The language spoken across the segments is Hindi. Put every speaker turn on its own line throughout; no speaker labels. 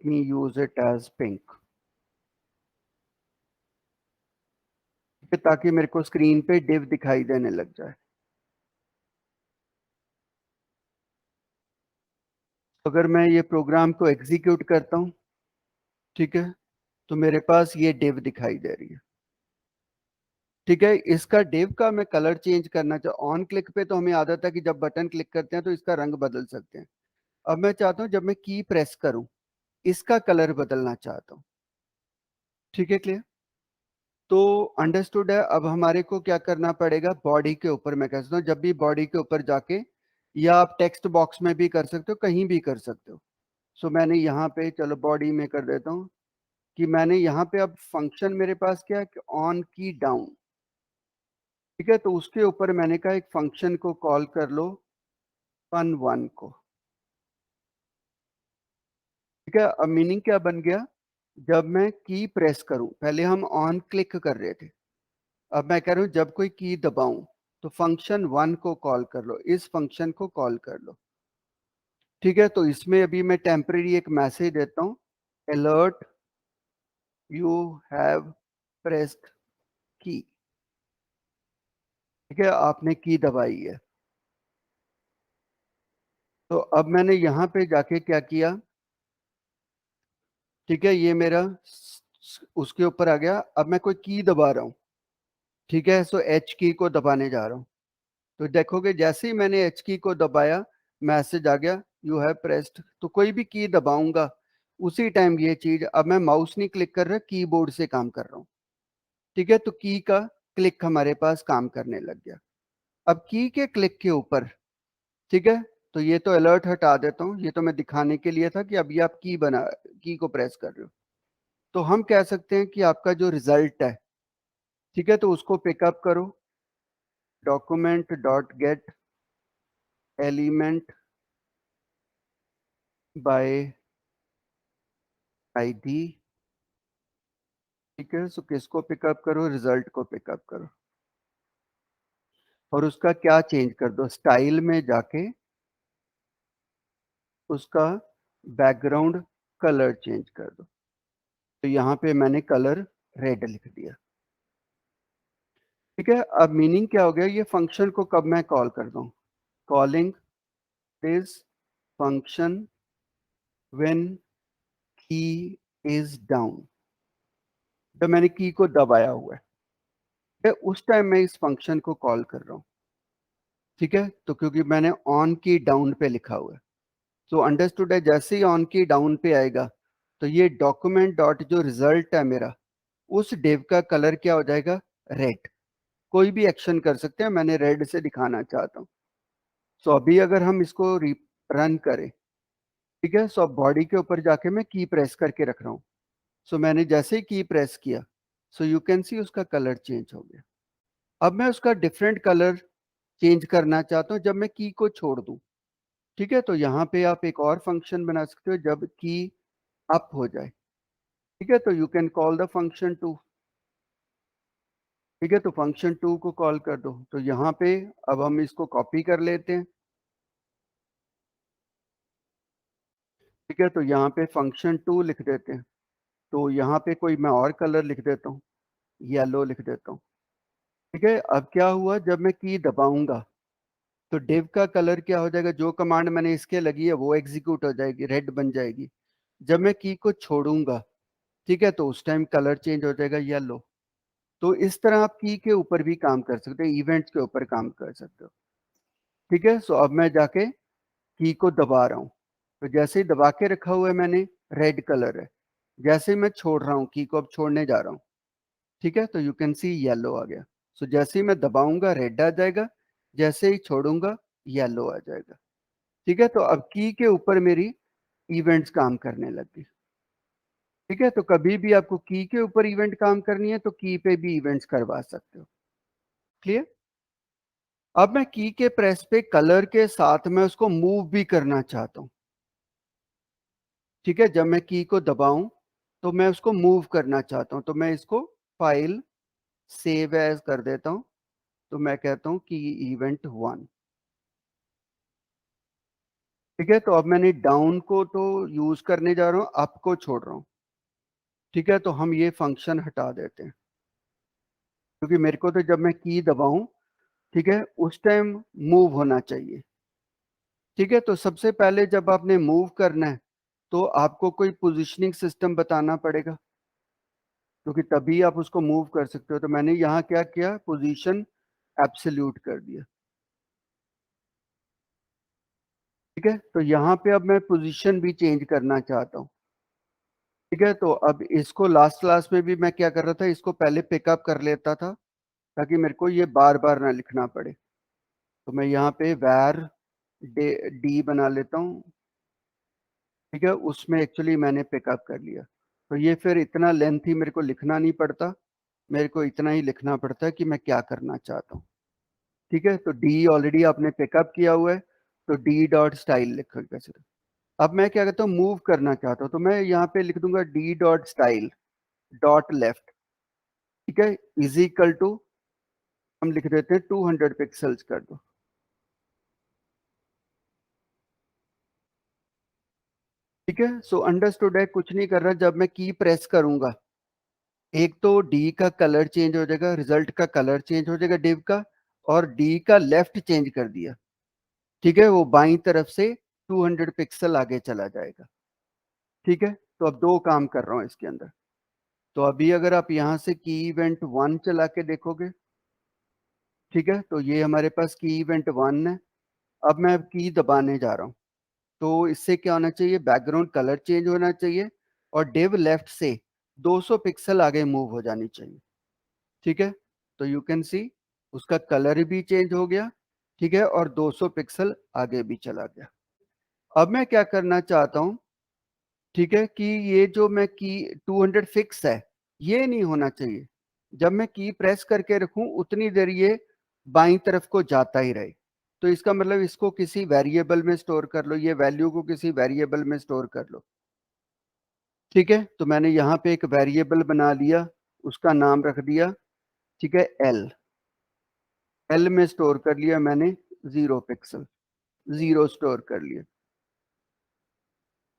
me use it as pink, ताकि मेरे को स्क्रीन पे div दिखाई देने लग जाए। अगर मैं ये प्रोग्राम को एग्जीक्यूट करता हूं, ठीक है, तो मेरे पास ये div दिखाई दे रही है। ठीक है, इसका div का मैं कलर चेंज करना चाहूँ। ऑन क्लिक पे तो हमें आदत है कि जब बटन क्लिक करते हैं तो इसका रंग बदल सकते हैं। अब मैं चाहता हूं जब मैं की प्रेस करूं, इसका कलर बदलना चाहता हूं। ठीक है, क्लियर? तो अंडरस्टूड है। अब हमारे को क्या करना पड़ेगा, बॉडी के ऊपर मैं कह सकता हूँ, जब भी बॉडी के ऊपर जाके, या आप टेक्स्ट बॉक्स में भी कर सकते हो, कहीं भी कर सकते हो। सो मैंने यहाँ पे, चलो बॉडी में कर देता हूँ कि मैंने यहाँ पे अब फंक्शन मेरे पास क्या है कि ऑन की डाउन। ठीक है, तो उसके ऊपर मैंने कहा एक फंक्शन को कॉल कर लो, fun1 को। ठीक है, अब मीनिंग क्या बन गया, जब मैं की प्रेस करूं, पहले हम ऑन क्लिक कर रहे थे, अब मैं कह रहा हूं जब कोई की दबाऊं तो fun1 को कॉल कर लो, इस फंक्शन को कॉल कर लो। ठीक है, तो इसमें अभी मैं टेम्परेरी एक मैसेज देता हूं, अलर्ट यू हैव प्रेस्ड की। ठीक है, आपने की दबाई है। तो अब मैंने यहां पे जाके क्या किया, ठीक है, ये मेरा उसके ऊपर आ गया। अब मैं कोई की दबा रहा हूं, ठीक है, सो एच की को दबाने जा रहा हूं। तो देखोगे जैसे ही मैंने एच की को दबाया, मैसेज आ गया यू हैव प्रेस्ड। तो कोई भी की दबाऊंगा उसी टाइम ये चीज, अब मैं माउस नहीं क्लिक कर रहा, कीबोर्ड से काम कर रहा हूं। ठीक है, तो की का क्लिक हमारे पास काम करने लग गया। अब की के क्लिक के ऊपर, ठीक है, तो ये तो अलर्ट हटा देता हूं, ये तो मैं दिखाने के लिए था कि अभी आप की को प्रेस कर रहे हो। तो हम कह सकते हैं कि आपका जो रिजल्ट है, ठीक है, तो उसको पिकअप करो, document dot gate element by ID. ठीक है, सो किसको पिकअप करो, रिजल्ट को पिकअप करो, और उसका क्या चेंज कर दो, स्टाइल में जाके उसका बैकग्राउंड कलर चेंज कर दो। तो यहाँ पे मैंने कलर रेड लिख दिया। ठीक है, अब मीनिंग क्या हो गया, ये फंक्शन को कब मैं कॉल कर दूं, कॉलिंग दिस फंक्शन व्हेन की इज डाउन। जब मैंने की को दबाया हुआ है, ठीक है, उस टाइम मैं इस फंक्शन को कॉल कर रहा हूँ। ठीक है, तो क्योंकि मैंने ऑन की डाउन पे लिखा हुआ है, तो अंडरस्टूड है। जैसे ही ऑन की डाउन पे आएगा, तो ये डॉक्यूमेंट डॉट जो रिजल्ट है मेरा, उस डिव का कलर क्या हो जाएगा, रेड। कोई भी एक्शन कर सकते हैं, मैंने रेड से दिखाना चाहता हूँ। सो अभी अगर हम इसको रन करें, ठीक है, सो अब बॉडी के ऊपर जाके मैं की प्रेस करके रख रहा हूँ। सो मैंने जैसे ही की प्रेस किया, सो यू कैन सी उसका कलर चेंज हो गया। अब मैं उसका डिफरेंट कलर चेंज करना चाहता हूँ जब मैं की को छोड़ दूं। ठीक है, तो यहाँ पे आप एक और फंक्शन बना सकते हो, जब की अप हो जाए, ठीक है, तो you can call the function too. ठीक है, तो फंक्शन टू को कॉल कर दो। तो यहाँ पे अब हम इसको कॉपी कर लेते हैं। ठीक है, तो यहाँ पे फंक्शन टू लिख देते हैं। तो यहाँ पे कोई मैं और कलर लिख देता हूँ, येलो लिख देता हूँ। ठीक है, अब क्या हुआ, जब मैं की दबाऊंगा तो डिव का कलर क्या हो जाएगा, जो कमांड मैंने इसके लगी है वो एग्जीक्यूट हो जाएगी, रेड बन जाएगी। जब मैं की को छोड़ूंगा, ठीक है, तो उस टाइम कलर चेंज हो जाएगा, येलो। तो इस तरह आप की के ऊपर भी काम कर सकते हो, इवेंट्स के ऊपर काम कर सकते हो। ठीक है, सो अब मैं जाके की को दबा रहा हूँ, तो जैसे ही दबा के रखा हुआ है मैंने, रेड कलर है। जैसे ही मैं छोड़ रहा हूँ, की को अब छोड़ने जा रहा हूँ, ठीक है, तो यू कैन सी येलो आ गया। सो जैसे ही मैं दबाऊंगा रेड आ जाएगा, जैसे ही छोड़ूंगा येलो आ जाएगा। ठीक है, तो अब की के ऊपर मेरी इवेंट्स काम करने लग गई। ठीक है, तो कभी भी आपको की के ऊपर इवेंट काम करनी है तो की पे भी इवेंट्स करवा सकते हो। क्लियर? अब मैं की के प्रेस पे कलर के साथ में उसको मूव भी करना चाहता हूं। ठीक है, जब मैं की को दबाऊं तो मैं उसको मूव करना चाहता हूं, तो मैं इसको फाइल सेव एज कर देता हूं। तो मैं कहता हूं कि इवेंट 1। ठीक है, तो अब मैंने डाउन को तो यूज करने जा रहा हूँ, अप को छोड़ रहा हूँ। ठीक है, तो हम ये फंक्शन हटा देते हैं, क्योंकि मेरे को तो जब मैं की दबाऊं, ठीक है, उस टाइम मूव होना चाहिए। ठीक है, तो सबसे पहले जब आपने मूव करना है तो आपको कोई पोजीशनिंग सिस्टम बताना पड़ेगा, क्योंकि तभी आप उसको मूव कर सकते हो। तो मैंने यहाँ क्या किया, पोजीशन एब्सोल्यूट कर दिया। ठीक है, तो यहाँ पे अब मैं पोजीशन भी चेंज करना चाहता हूँ। ठीक है, तो अब इसको लास्ट क्लास में भी मैं क्या कर रहा था, इसको पहले पिकअप कर लेता था ताकि मेरे को ये बार बार ना लिखना पड़े। तो मैं यहाँ पे वैर डी बना लेता हूँ। ठीक है, उसमें एक्चुअली मैंने पिकअप कर लिया, तो ये फिर इतना लेंथी मेरे को लिखना नहीं पड़ता, मेरे को इतना ही लिखना पड़ता है कि मैं क्या करना चाहता हूँ। ठीक है, तो डी ऑलरेडी आपने पिकअप किया हुआ है, तो डी डॉट स्टाइल लिखोगे सिर्फ। अब मैं क्या कहता हूँ, मूव करना चाहता हूँ, तो मैं यहाँ पे लिख दूंगा D dot style dot left. ठीक है, इज इक्वल टू, हम लिख देते हैं 200 पिक्सल्स कर दो। ठीक है, सो अंडरस्टूड है, कुछ नहीं कर रहा। जब मैं की प्रेस करूंगा, एक तो डी का कलर चेंज हो जाएगा, रिजल्ट का कलर चेंज हो जाएगा डिव का, और डी का लेफ्ट चेंज कर दिया। ठीक है, वो बाईं तरफ से 200 पिक्सल आगे चला जाएगा। ठीक है, तो अब दो काम कर रहा हूं इसके अंदर। तो अभी अगर आप यहां से की इवेंट 1 चला के देखोगे, ठीक है, तो ये हमारे पास की इवेंट 1 है। अब मैं की दबाने जा रहा हूँ, तो इससे क्या होना चाहिए, बैकग्राउंड कलर चेंज होना चाहिए और डिव लेफ्ट से 200 पिक्सल आगे मूव हो जानी चाहिए। ठीक है, तो यू कैन सी उसका कलर भी चेंज हो गया। ठीक है, और 200 पिक्सल आगे भी चला गया। अब मैं क्या करना चाहता हूं, ठीक है, कि ये जो मैं की 200 फिक्स है, ये नहीं होना चाहिए। जब मैं की प्रेस करके रखूं उतनी देर ये बाईं तरफ को जाता ही रहे। तो इसका मतलब इसको किसी वेरिएबल में स्टोर कर लो, ये वैल्यू को किसी वेरिएबल में स्टोर कर लो। ठीक है, तो मैंने यहाँ पे एक वेरिएबल बना लिया, उसका नाम रख दिया, ठीक है, एल। एल में स्टोर कर लिया मैंने 0 पिक्सल, 0 स्टोर कर लिया।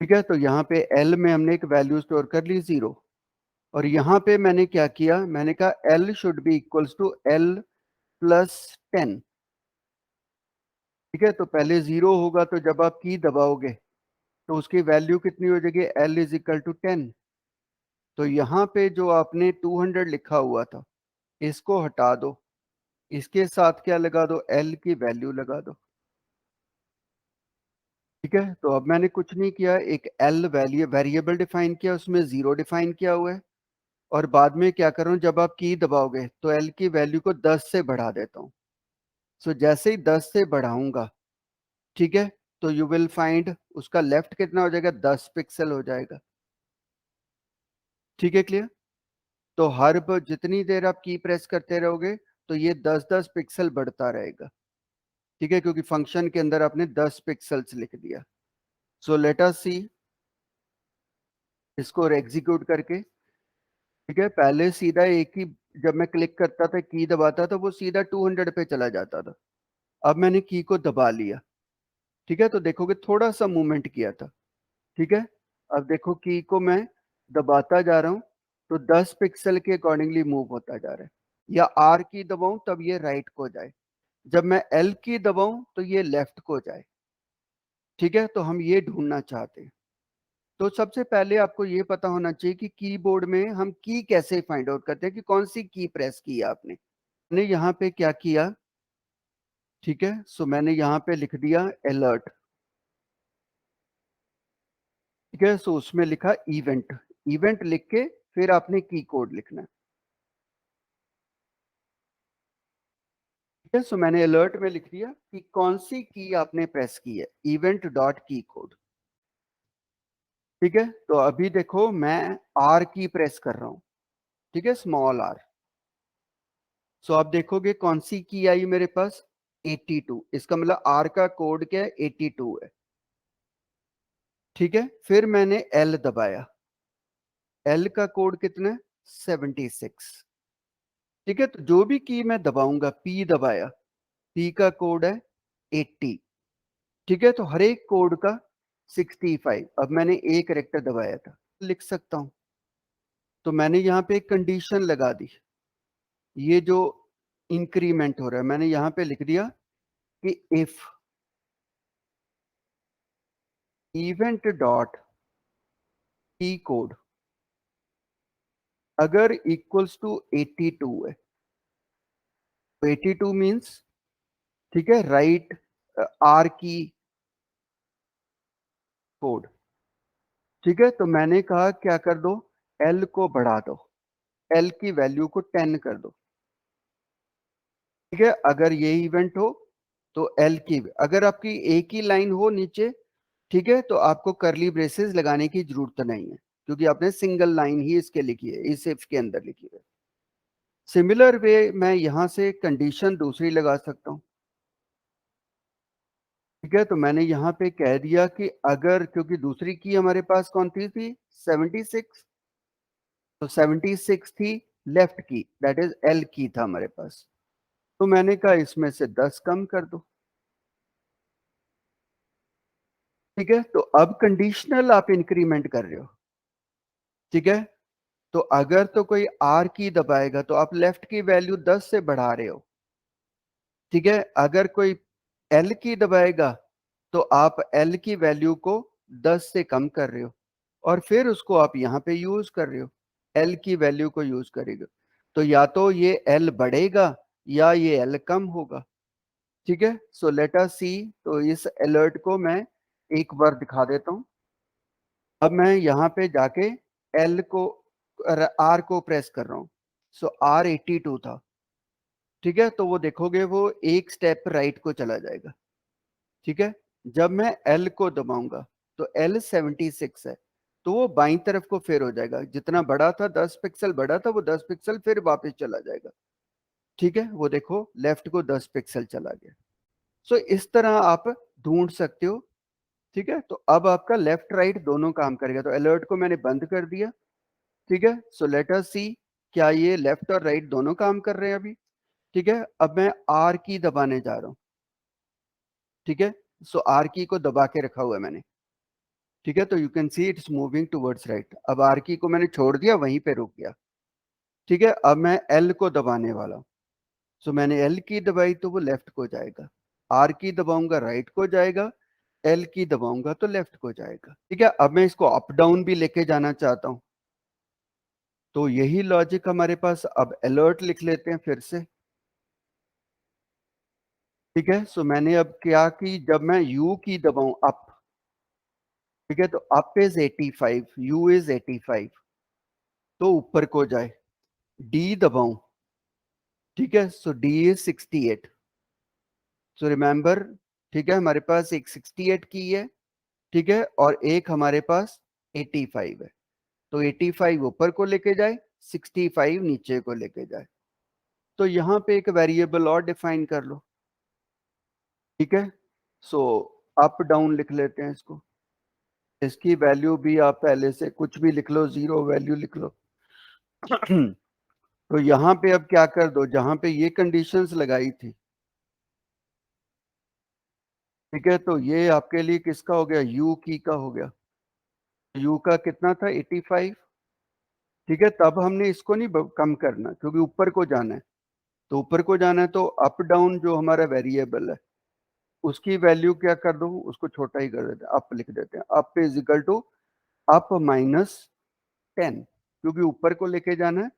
ठीक है, तो यहाँ पे एल में हमने एक वैल्यू स्टोर कर ली 0, और यहाँ पे मैंने क्या किया, मैंने कहा L should be equals to L plus 10। ठीक है, तो पहले 0 होगा, तो जब आप की दबाओगे तो उसकी वैल्यू कितनी हो जाएगी, एल इज इक्वल टू 10। तो यहाँ पे जो आपने 200 लिखा हुआ था, इसको हटा दो, इसके साथ क्या लगा दो, एल की वैल्यू लगा दो। ठीक है, तो अब मैंने कुछ नहीं किया, एक एल वैल्यू वेरिएबल डिफाइन किया, उसमें 0 डिफाइन किया हुआ है, और बाद में क्या कर रहा हूँ, जब आप की दबाओगे तो एल की वैल्यू को 10 से बढ़ा देता हूँ। सो जैसे ही 10 से बढ़ाऊंगा, ठीक है, तो यू विल फाइंड उसका लेफ्ट कितना हो जाएगा, 10 पिक्सल हो जाएगा। ठीक है, क्लियर। तो जितनी देर आप की प्रेस करते रहोगे तो ये 10-10 पिक्सल बढ़ता रहेगा। ठीक है, क्योंकि फंक्शन के अंदर आपने 10 पिक्सल्स लिख दिया। सो लेट अस सी इसको एग्जीक्यूट करके। ठीक है, पहले सीधा एक ही, जब मैं क्लिक करता था की दबाता था, वो सीधा 200 पे चला जाता था। अब मैंने की को दबा लिया। ठीक है, तो देखोगे थोड़ा सा मूवमेंट किया था। ठीक है, अब देखो की को मैं दबाता जा रहा हूं, तो 10 पिक्सल के अकॉर्डिंगली मूव होता जा रहा है। या आर की दबाऊं तब ये राइट को जाए, जब मैं एल की दबाऊं तो ये लेफ्ट को जाए। ठीक है, तो हम ये ढूंढना चाहते हैं। तो सबसे पहले आपको ये पता होना चाहिए कि कीबोर्ड में हम की कैसे फाइंड आउट करते हैं, कि कौन सी की प्रेस की है आपने। मैंने यहाँ पे क्या किया, ठीक है, सो मैंने यहाँ पे लिख दिया अलर्ट। ठीक है, सो उसमें लिखा इवेंट। इवेंट लिख के फिर आपने की कोड लिखना है। ठीक है, सो मैंने अलर्ट में लिख दिया कि कौन सी की आपने प्रेस की है, इवेंट डॉट की कोड। ठीक है, तो अभी देखो मैं आर की प्रेस कर रहा हूं। ठीक है, स्मॉल आर। सो आप देखोगे कौन सी की आई मेरे पास, 82। इसका मतलब आर का कोड क्या है, 82 है। ठीक है, फिर मैंने एल दबाया, एल का कोड कितना है, 76। ठीक है, तो जो भी की मैं दबाऊंगा, पी दबाया, पी का कोड है 80। ठीक है, तो हर एक कोड का 65। अब मैंने एक कैरेक्टर दबाया था, लिख सकता हूं। तो मैंने यहाँ पे एक कंडीशन लगा दी, ये जो इंक्रीमेंट हो रहा है मैंने यहाँ पे लिख दिया कि इफ इवेंट डॉट की कोड अगर इक्वल्स टू 82 है, तो 82 मीन्स, ठीक है, राइट आर की कोड। ठीक है, तो मैंने कहा क्या कर दो, एल को बढ़ा दो, एल की वैल्यू को 10 कर दो। ठीक है, अगर ये इवेंट हो तो एल की, अगर आपकी एक ही लाइन हो नीचे, ठीक है, तो आपको करली ब्रेसेस लगाने की जरूरत नहीं है, क्योंकि आपने सिंगल लाइन ही इसके लिखी है, इस इफ के अंदर लिखी है। सिमिलर वे मैं यहां से कंडीशन दूसरी लगा सकता हूं। ठीक है, तो मैंने यहाँ पे कह दिया कि अगर, क्योंकि दूसरी की हमारे पास कौन थी 76, तो 76 थी लेफ्ट की, दैट इज एल की था हमारे पास। तो मैंने कहा इसमें से 10 कम कर दो। ठीक है, तो अब कंडीशनल आप इंक्रीमेंट कर रहे हो। ठीक है, तो अगर तो कोई आर की दबाएगा तो आप लेफ्ट की वैल्यू 10 से बढ़ा रहे हो। ठीक है, अगर कोई एल की दबाएगा तो आप एल की वैल्यू को 10 से कम कर रहे हो, और फिर उसको आप यहाँ पे यूज कर रहे हो, एल की वैल्यू को यूज करेगा। तो या तो ये एल बढ़ेगा या ये एल कम होगा। ठीक है, सो लेट अस सी। तो इस अलर्ट को मैं एक बार दिखा देता हूं। अब मैं यहाँ पे जाके एल को, आर को प्रेस कर रहा हूँ। सो आर 82 था। ठीक है, तो वो देखोगे वो एक स्टेप राइट को चला जाएगा। ठीक है, जब मैं एल को दबाऊंगा तो एल 76 है, तो वो बाईं तरफ को फेर हो जाएगा, जितना बड़ा था 10 पिक्सल बड़ा था, वो 10 पिक्सल फिर वापस चला जाएगा। ठीक है, वो देखो लेफ्ट को 10 पिक्सल चला गया। सो इस तरह आप ढूंढ सकते हो। ठीक है, तो अब आपका लेफ्ट राइट दोनों काम करेगा। तो अलर्ट को मैंने बंद कर दिया। ठीक है, सो लेट अस सी, क्या ये लेफ्ट और राइट दोनों काम कर रहे हैं अभी। ठीक है, अब मैं आर की दबाने जा रहा हूं। ठीक है, सो आर की को दबा के रखा हुआ है मैंने। ठीक है, तो you can see it's moving towards right. अब आर की को मैंने छोड़ दिया, वहीं पे रुक गया। ठीक है, अब मैं एल को दबाने वाला हूं। सो मैंने एल की दबाई तो वो लेफ्ट को जाएगा, आर की दबाऊंगा राइट को जाएगा, एल की दबाऊंगा तो लेफ्ट को जाएगा। ठीक है, अब मैं इसको अप डाउन भी लेके जाना चाहता हूं, तो यही लॉजिक हमारे पास। अब अलर्ट लिख लेते हैं फिर से। ठीक है, सो मैंने अब क्या की, जब मैं यू की दबाऊं अप, ठीक है, तो अप इज 85, यू इज 85, तो ऊपर को जाए। डी दबाऊं, ठीक है, सो डी इज 68। सो रिमेंबर, ठीक है, हमारे पास एक 68 की है, ठीक है, और एक हमारे पास 85 है। तो 85 ऊपर को लेके जाए, 65 नीचे को लेके जाए। तो यहाँ पे एक वेरिएबल और डिफाइन कर लो। ठीक है, सो अप डाउन लिख लेते हैं इसको। इसकी वैल्यू भी आप पहले से कुछ भी लिख लो, जीरो वैल्यू लिख लो। तो यहाँ पे अब क्या कर दो, जहां पे ये कंडीशंस लगाई थी, ठीक है, तो ये आपके लिए किसका हो गया, यू की का हो गया। यू का कितना था 85। ठीक है, तब हमने इसको नहीं कम करना, क्योंकि ऊपर को जाना है। तो ऊपर को जाना है तो अप डाउन जो हमारा वेरिएबल है उसकी वैल्यू क्या कर दो, उसको छोटा ही कर देते हैं, अप लिख देते हैं। Up is equal to up minus 10, क्योंकि ऊपर को लेके जाना है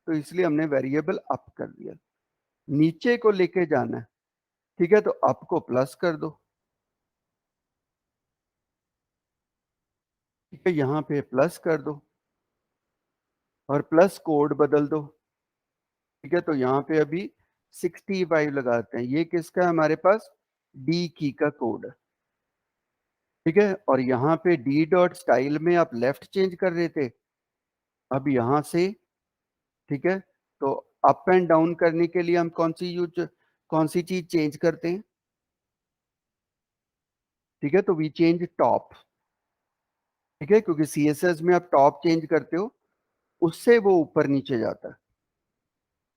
तो इसलिए हमने वेरिएबल अप कर दिया। नीचे को लेके जाना है, ठीक है, तो अप को प्लस कर दो। ठीक है, यहाँ पे प्लस कर दो और प्लस कोड बदल दो। ठीक है, तो यहाँ पे अभी 65 लगाते हैं, ये किसका है हमारे पास, डी की का कोड है। ठीक है, और यहाँ पे डी डॉट स्टाइल में आप लेफ्ट चेंज कर रहे थे, अब यहाँ से, ठीक है, तो अप एंड डाउन करने के लिए हम कौन सी चीज चेंज करते हैं। ठीक है, तो वी चेंज टॉप। ठीक है, क्योंकि सीएसएस में आप टॉप चेंज करते हो, उससे वो ऊपर नीचे जाता है।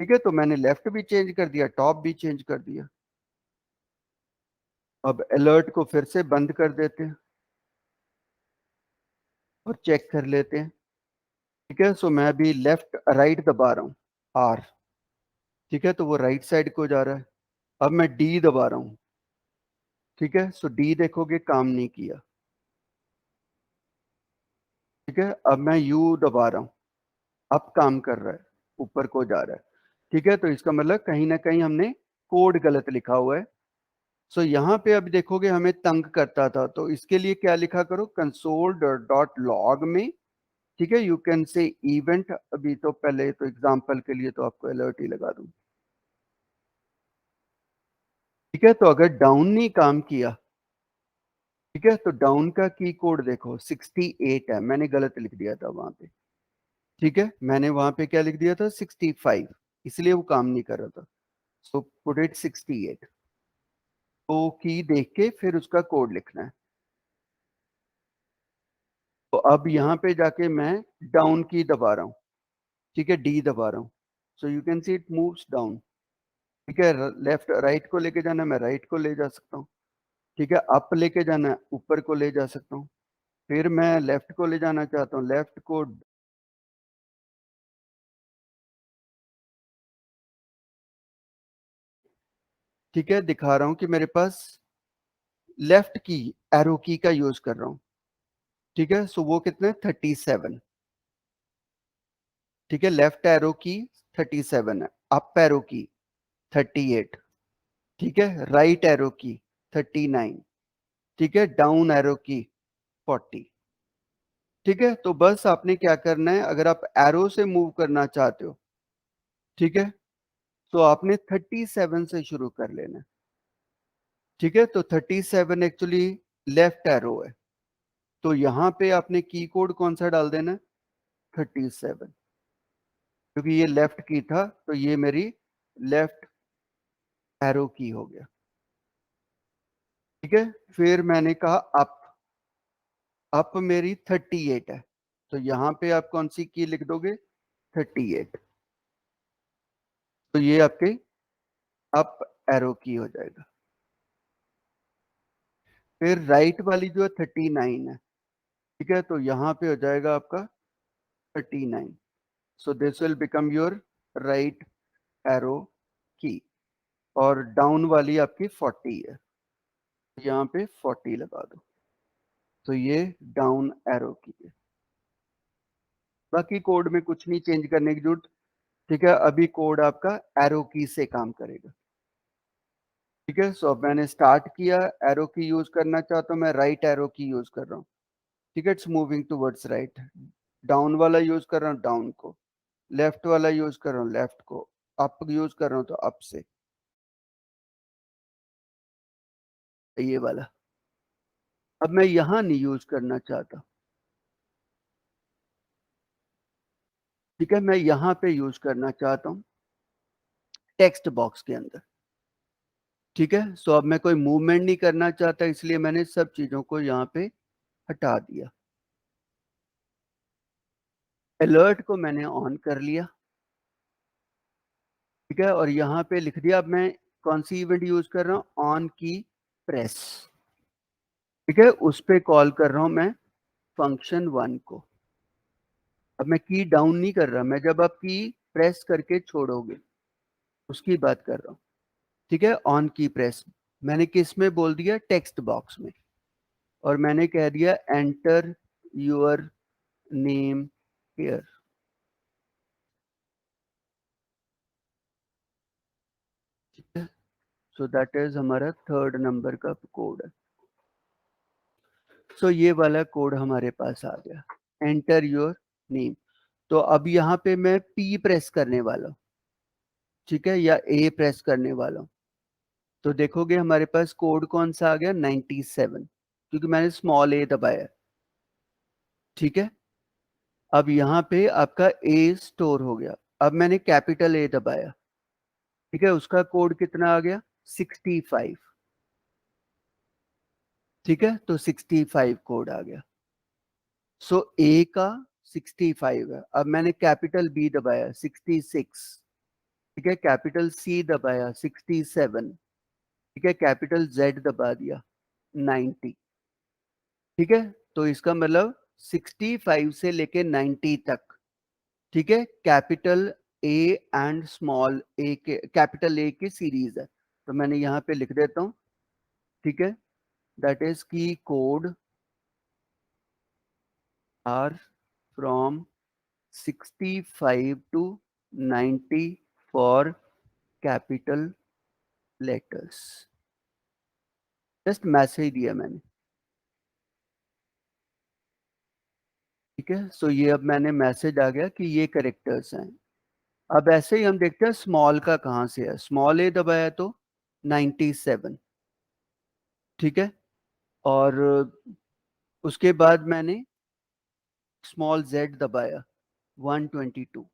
ठीक है, तो मैंने लेफ्ट भी चेंज कर दिया, टॉप भी चेंज कर दिया। अब अलर्ट को फिर से बंद कर देते हैं और चेक कर लेते हैं। ठीक है, सो मैं अभी लेफ्ट राइट दबा रहा हूँ आर। ठीक है, तो वो राइट साइड को जा रहा है। अब मैं डी दबा रहा हूँ। ठीक है, सो डी देखोगे काम नहीं किया। ठीक है, अब मैं यू दबा रहा हूँ, अब काम कर रहा है, ऊपर को जा रहा है। ठीक है, तो इसका मतलब कहीं ना कहीं हमने कोड गलत लिखा हुआ है। सो यहाँ पे अब देखोगे हमें तंग करता था, तो इसके लिए क्या लिखा करो, कंसोल डॉट लॉग में। ठीक है, यू कैन से इवेंट। अभी तो पहले तो एग्जांपल के लिए तो आपको अलर्ट ही लगा दूं। ठीक है, तो अगर डाउन नहीं काम किया, ठीक है, तो डाउन का की कोड देखो 68 है, मैंने गलत लिख दिया था वहां पे। ठीक है, मैंने वहां पे क्या लिख दिया था 65, इसलिए वो काम नहीं कर रहा था। So put it 68। तो की देख के फिर उसका कोड लिखना है। तो अब यहाँ पे जाके मैं डाउन की दबा रहा हूँ। ठीक है, डी दबा रहा हूँ। So you can see it moves down. ठीक है, लेफ्ट राइट को लेके जाना है, मैं राइट को ले जा सकता हूँ। ठीक है, अप लेके जाना है, ऊपर को ले जा सकता हूँ। फिर मैं लेफ्ट को ले जाना चाहता हूँ, लेफ्ट को। ठीक है, दिखा रहा हूँ कि मेरे पास लेफ्ट की एरो की का यूज कर रहा हूँ। ठीक है, सो वो कितने 37। ठीक है, लेफ्ट एरो की 37 है, अप एरो की 38। ठीक है, राइट एरो की 39। ठीक है, डाउन एरो की 40। ठीक है, तो बस आपने क्या करना है, अगर आप एरो से मूव करना चाहते हो, ठीक है, तो आपने 37 से शुरू कर लेना है। ठीक है, तो 37 एक्चुअली लेफ्ट एरो है, तो यहां पे आपने की कोड कौन सा डाल देना है, 37। क्योंकि ये लेफ्ट की था, तो ये मेरी लेफ्ट एरो की हो गया। ठीक है, फिर मैंने कहा अप मेरी 38 है, तो यहां पे आप कौन सी की लिख दोगे, 38। तो ये आपके अप एरो की हो जाएगा। फिर राइट वाली जो है 39 है। ठीक है, तो यहां पे हो जाएगा आपका 39। So this will become your right arrow की। और डाउन वाली आपकी 40 है, यहाँ पे 40 लगा दो। तो ये डाउन एरो की है। बाकी कोड में कुछ नहीं चेंज करने की जरूरत। ठीक है, अभी कोड आपका एरो की से काम करेगा। ठीक है, सो अब मैंने स्टार्ट किया, एरो की यूज करना चाहता हूँ, मैं राइट एरो की यूज कर रहा हूँ। ठीक है, it's moving towards right. Down वाला यूज कर रहा हूँ डाउन को, लेफ्ट वाला यूज कर रहा हूँ लेफ्ट को, अप यूज कर रहा हूँ तो अप से ये वाला। अब मैं यहां नहीं यूज करना चाहता। ठीक है, मैं यहां पे यूज करना चाहता हूं टेक्स्ट बॉक्स के अंदर। ठीक है, सो अब मैं कोई मूवमेंट नहीं करना चाहता, इसलिए मैंने सब चीजों को यहाँ पे हटा दिया। अलर्ट को मैंने ऑन कर लिया। ठीक है, और यहाँ पे लिख दिया, अब मैं कौन सी इवेंट यूज कर रहा हूँ, ऑन की प्रेस। ठीक है, उस पे कॉल कर रहा हूं मैं फंक्शन 1 को। अब मैं की डाउन नहीं कर रहा, मैं जब आप की प्रेस करके छोड़ोगे उसकी बात कर रहा हूँ। ठीक है, ऑन की प्रेस मैंने किस में बोल दिया, टेक्स्ट बॉक्स में। और मैंने कह दिया एंटर योर नेम हियर। ठीक है, सो दैट इज हमारा थर्ड नंबर का कोड है। सो ये वाला कोड हमारे पास आ गया, एंटर योर नेम। तो अब यहाँ पे मैं पी प्रेस करने वाला हूँ। ठीक है, या ए प्रेस करने वाला हूँ, तो देखोगे हमारे पास कोड कौन सा आ गया, 97, क्योंकि मैंने स्मॉल ए दबाया। ठीक है, अब यहाँ पे आपका ए स्टोर हो गया। अब मैंने कैपिटल ए दबाया। ठीक है, उसका कोड कितना आ गया, 65। ठीक है, तो 65 कोड आ गया। सो ए का 65 है। अब मैंने कैपिटल बी दबाया 66। ठीक है, कैपिटल सी दबाया 67। ठीक है, कैपिटल Z दबा दिया 90, ठीक है, तो इसका मतलब 65 से लेके 90 तक, ठीक है, कैपिटल ए एंड स्मॉल ए के, कैपिटल ए की सीरीज है, तो मैंने यहाँ पे लिख देता हूँ, ठीक है, that is key code are from 65 to 90 for capital letters। Just message दिया मैंने, ठीक है, सो ये अब मैंने मैसेज आ गया कि ये करेक्टर्स हैं। अब ऐसे ही हम देखते हैं स्मॉल का कहाँ से है, स्मॉल ए दबाया तो 97, ठीक है, और उसके बाद मैंने स्मॉल जेड दबाया 122,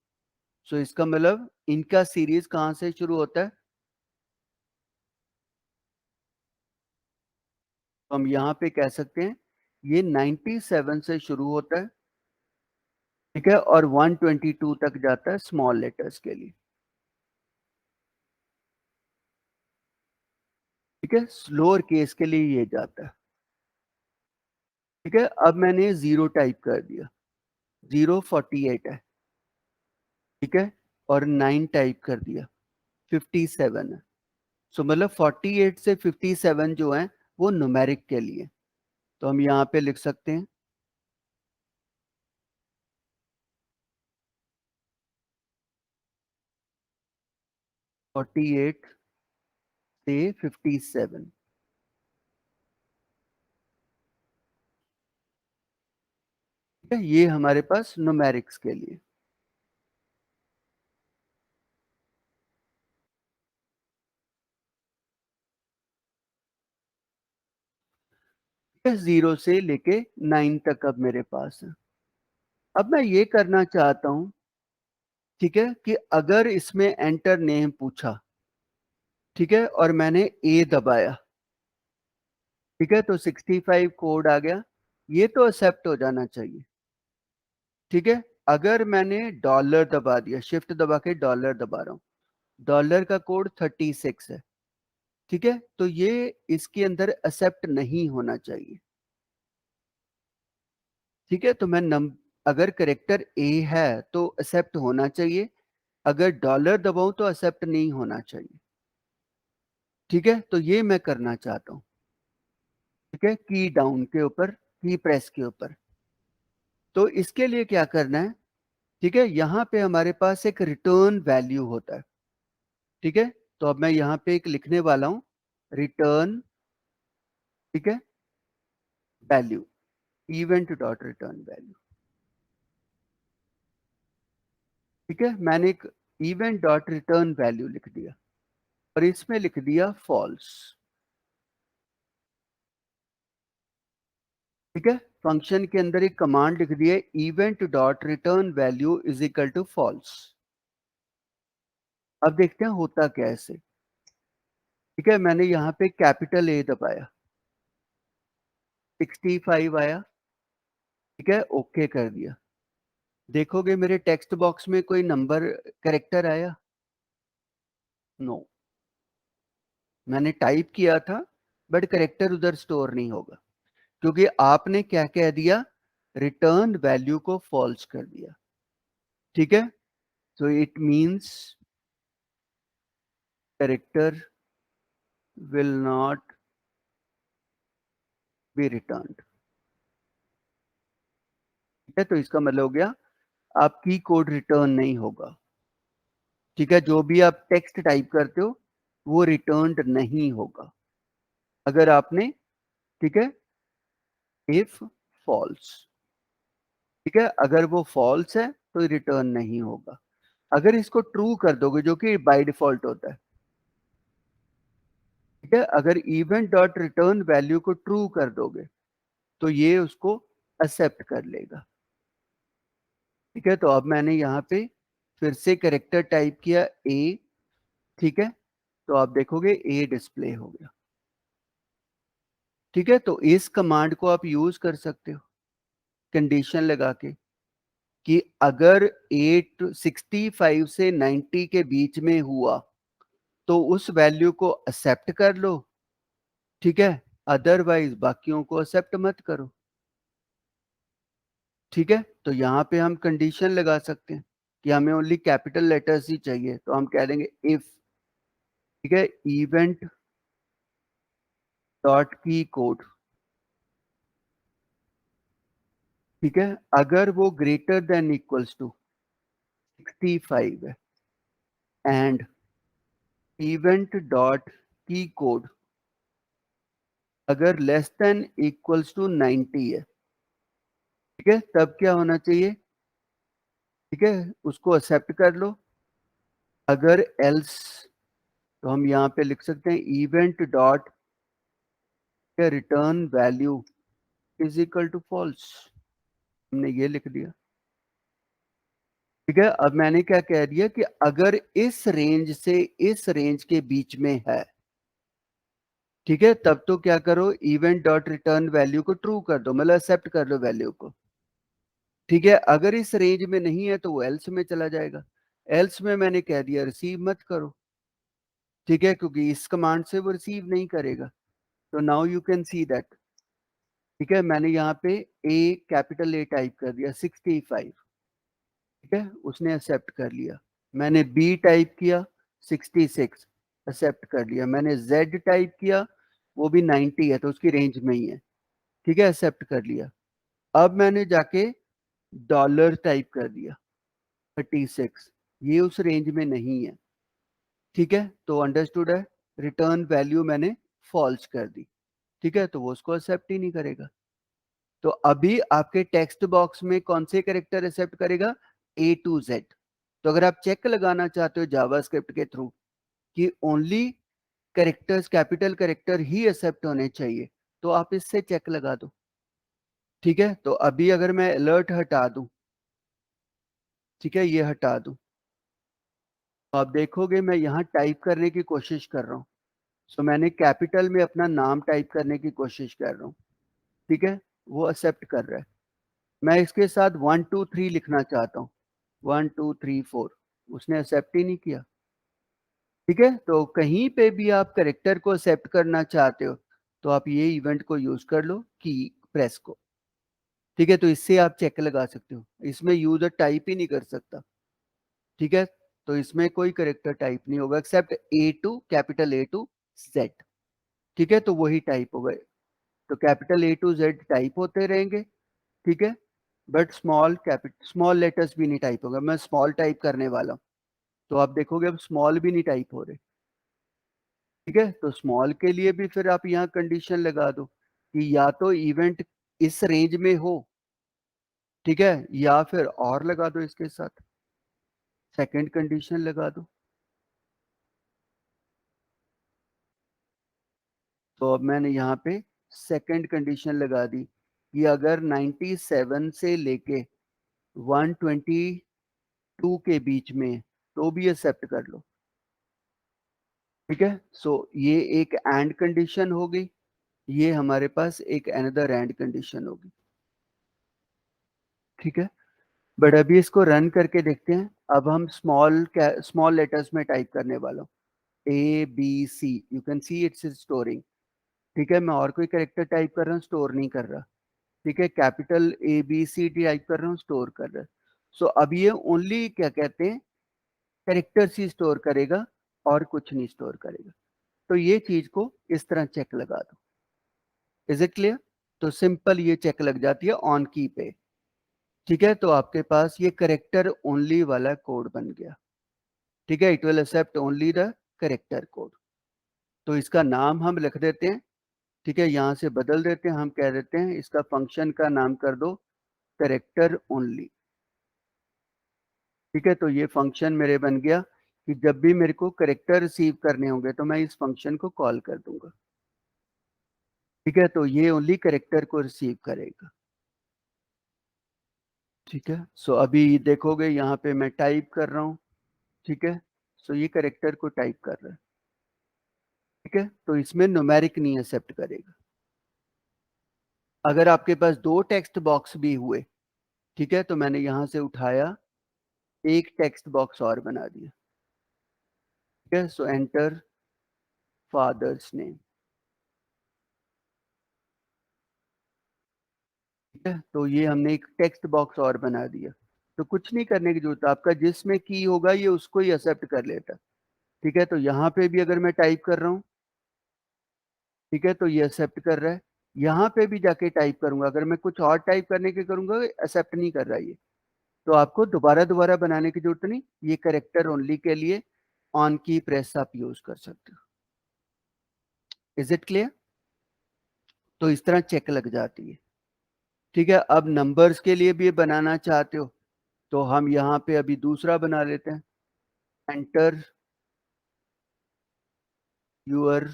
सो इसका मतलब इनका सीरीज कहाँ से शुरू होता है, तो हम यहाँ पे कह सकते हैं ये 97 से शुरू होता है, ठीक है, और 122 तक जाता है स्मॉल लेटर्स के लिए, ठीक है, स्लोअर केस के लिए ये जाता है, ठीक है। अब मैंने 0 टाइप कर दिया, 048 है, ठीक है, और 9 टाइप कर दिया 57 है, सो मतलब 48 से 57 जो है वो न्यूमेरिक के लिए, तो हम यहाँ पे लिख सकते हैं 48 से 57, ठीक है, ये हमारे पास न्यूमेरिक्स के लिए, 0 से लेके 9 तक अब मेरे पास है। अब मैं ये करना चाहता हूं, ठीक है, कि अगर इसमें एंटर नेम पूछा, ठीक है, और मैंने ए दबाया, ठीक है, तो 65 कोड आ गया, ये तो एक्सेप्ट हो जाना चाहिए, ठीक है। अगर मैंने डॉलर दबा दिया, शिफ्ट दबा के डॉलर दबा रहा हूं, डॉलर का कोड 36 है, ठीक है, तो ये इसके अंदर एक्सेप्ट नहीं होना चाहिए, ठीक है, तो मैं अगर करेक्टर ए है तो एक्सेप्ट होना चाहिए, अगर डॉलर दबाऊं तो एक्सेप्ट नहीं होना चाहिए, ठीक है, तो ये मैं करना चाहता हूं, ठीक है, की डाउन के ऊपर, की प्रेस के ऊपर, तो इसके लिए क्या करना है, ठीक है, यहाँ पे हमारे पास एक रिटर्न वैल्यू होता है, ठीक है, तो अब मैं यहाँ पे एक लिखने वाला हूं, रिटर्न, ठीक है, value, event dot return value, ठीक है, मैंने एक इवेंट डॉट रिटर्न वैल्यू लिख दिया और इसमें लिख दिया फॉल्स, ठीक है, फंक्शन के अंदर एक कमांड लिख दी है, event dot return value is equal to false. अब देखते हैं होता क्या है ऐसे, ठीक है, मैंने यहाँ पे कैपिटल ए दबाया, 65 आया, ठीक है, ओके कर दिया, देखोगे मेरे टेक्स्ट बॉक्स में कोई नंबर करेक्टर आया, नो, मैंने टाइप किया था बट करेक्टर उधर स्टोर नहीं होगा, क्योंकि आपने क्या कह दिया, रिटर्न वैल्यू को फॉल्स कर दिया, ठीक है, so it means character will not be returned, ठीक है, तो इसका मतलब हो गया आपकी कोड रिटर्न नहीं होगा, ठीक है, जो भी आप टेक्स्ट टाइप करते हो वो रिटर्न नहीं होगा अगर आपने, ठीक है, इफ फॉल्स, ठीक है, अगर वो फॉल्स है तो रिटर्न नहीं होगा, अगर इसको ट्रू कर दोगे जो कि बाय डिफॉल्ट होता है, ठीक है, अगर इवेंट डॉट रिटर्न वैल्यू को ट्रू कर दोगे तो ये उसको एक्सेप्ट कर लेगा, ठीक है, तो अब मैंने यहाँ पे फिर से करेक्टर टाइप किया ए, ठीक है, तो आप देखोगे ए डिस्प्ले हो गया, ठीक है, तो इस कमांड को आप यूज कर सकते हो कंडीशन लगा के कि अगर 65 से 90 के बीच में हुआ तो उस वैल्यू को एक्सेप्ट कर लो, ठीक है, अदरवाइज बाकियों को एक्सेप्ट मत करो। ठीक है, तो यहाँ पे हम कंडीशन लगा सकते हैं कि हमें ओनली कैपिटल लेटर्स ही चाहिए, तो हम कह देंगे इफ, ठीक है, इवेंट डॉट की कोड, ठीक है, अगर वो ग्रेटर देन इक्वल्स टू 65 है, एंड इवेंट डॉट की कोड अगर लेस देन इक्वल्स टू 90 है, ठीक है, तब क्या होना चाहिए, ठीक है, उसको एक्सेप्ट कर लो। अगर एल्स, तो हम यहाँ पे लिख सकते हैं event dot return value is equal to false, हमने ये लिख दिया। ठीक है, अब मैंने क्या कह दिया कि अगर इस रेंज से इस रेंज के बीच में है, ठीक है, तब तो क्या करो, इवेंट डॉट रिटर्न वैल्यू को ट्रू कर दो, मतलब एक्सेप्ट कर लो वैल्यू को। ठीक है, अगर इस रेंज में नहीं है तो वो एल्स में चला जाएगा। एल्स में मैंने कह दिया रिसीव मत करो, ठीक है, क्योंकि इस कमांड से वो रिसीव नहीं करेगा। तो now you can see that, ठीक है, मैंने यहाँ पे ए, कैपिटल ए टाइप कर दिया 65, ठीक है, उसने एक्सेप्ट कर लिया। मैंने बी टाइप किया 66, एक्सेप्ट कर लिया। मैंने जेड टाइप किया, वो भी 90 है तो उसकी रेंज में ही है, ठीक है, एक्सेप्ट कर लिया। अब मैंने जाके डॉलर टाइप कर दिया 36, ये उस रेंज में नहीं है, ठीक है, तो अंडरस्टूड है, रिटर्न वैल्यू मैंने फॉल्स कर दी, ठीक है, तो वो उसको एक्सेप्ट ही नहीं करेगा। तो अभी आपके टेक्स्ट बॉक्स में कौन से कैरेक्टर एक्सेप्ट करेगा, ए टू जेड। तो अगर आप चेक लगाना चाहते हो जावास्क्रिप्ट के थ्रू कि ओनली कैरेक्टर्स, कैपिटल कैरेक्टर ही एक्सेप्ट होने चाहिए, तो आप इससे चेक लगा दो। ठीक है, तो अभी अगर मैं अलर्ट हटा दूं, ठीक है, ये हटा दूं, तो आप देखोगे मैं यहाँ टाइप करने की कोशिश कर रहा हूँ। सो मैंने कैपिटल में अपना नाम टाइप करने की कोशिश कर रहा हूँ, ठीक है, वो एक्सेप्ट कर रहा है। मैं इसके साथ 1 2 3 लिखना चाहता हूँ, 1 2 3 4, उसने एक्सेप्ट ही नहीं किया। ठीक है, तो कहीं पे भी आप करेक्टर को एक्सेप्ट करना चाहते हो तो आप ये इवेंट को यूज कर लो, की प्रेस को। ठीक है, तो इससे आप चेक लगा सकते हो, इसमें यूजर टाइप ही नहीं कर सकता। ठीक है, तो इसमें कोई करेक्टर टाइप नहीं होगा except A to, capital A to Z. ठीक है, तो वही टाइप होगा, तो capital A to Z type होते रहेंगे। ठीक है, बट स्मॉल लेटर्स भी नहीं टाइप होगा। मैं स्मॉल टाइप करने वाला हूँ, तो आप देखोगे अब स्मॉल भी नहीं टाइप हो रहे। ठीक है, तो स्मॉल के लिए भी फिर आप यहाँ कंडीशन लगा दो कि या तो इवेंट इस रेंज में हो, ठीक है, या फिर और लगा दो इसके साथ सेकंड कंडीशन लगा दो। तो अब मैंने यहाँ पे सेकंड कंडीशन लगा दी कि अगर 97 से लेके 122 के बीच में तो भी एक्सेप्ट कर लो। ठीक है, सो ये एक एंड कंडीशन हो गई, ये हमारे पास एक अनदर एंड कंडीशन होगी। ठीक है, बट अभी इसको रन करके देखते हैं। अब हम स्मॉल लेटर्स में टाइप करने वाला हूँ, A B C, you can see it's storing. ठीक है, मैं और कोई कैरेक्टर टाइप कर रहा हूँ, स्टोर नहीं कर रहा। ठीक है, capital A B C type कर रहा हूँ, स्टोर कर रहा है। सो अब ये ओनली क्या कहते हैं, कैरेक्टर्स ही स्टोर करेगा और कुछ नहीं स्टोर करेगा। तो ये चीज को इस तरह चेक लगा दो। Is it clear? तो सिंपल ये चेक लग जाती है ऑन की पे। ठीक है, तो आपके पास ये करेक्टर ओनली वाला कोड बन गया। ठीक है, it will accept only the character code. तो इसका नाम हम लिख देते हैं, ठीक है, यहाँ से बदल देते हैं, हम कह देते हैं इसका फंक्शन का नाम कर दो करेक्टर ओनली। ठीक है, तो ये फंक्शन मेरे बन गया कि जब भी मेरे को करेक्टर रिसीव करने होंगे तो मैं इस फंक्शन को कॉल कर दूंगा। ठीक है, तो ये ओनली करेक्टर को रिसीव करेगा। ठीक है, सो अभी देखोगे यहाँ पे मैं टाइप कर रहा हूँ। ठीक है, सो ये करेक्टर को टाइप कर रहा है। ठीक है, तो इसमें न्यूमेरिक नहीं एक्सेप्ट करेगा। अगर आपके पास दो टेक्स्ट बॉक्स भी हुए, ठीक है, तो मैंने यहां से उठाया एक टेक्स्ट बॉक्स और बना दिया। ठीक है, सो एंटर फादर्स नेम। है, तो ये हमने एक टेक्स्ट बॉक्स और बना दिया। तो कुछ नहीं करने की जरूरत, आपका जिसमें की होगा ये उसको ही एक्सेप्ट कर लेता। ठीक है, तो यहाँ पे भी अगर मैं टाइप कर रहा हूँ, ठीक है, तो ये एक्सेप्ट कर रहा है। यहाँ पे भी जाके टाइप करूंगा, अगर मैं कुछ और टाइप करने के करूंगा एक्सेप्ट नहीं कर रहा ये। तो आपको दोबारा दोबारा बनाने की जरूरत नहीं, ये करेक्टर ओनली के लिए ऑन की प्रेस आप यूज कर सकते हो। Is it clear? तो इस तरह चेक लग जाती है। ठीक है, अब नंबर्स के लिए भी बनाना चाहते हो तो हम यहाँ पे अभी दूसरा बना लेते हैं। एंटर यूर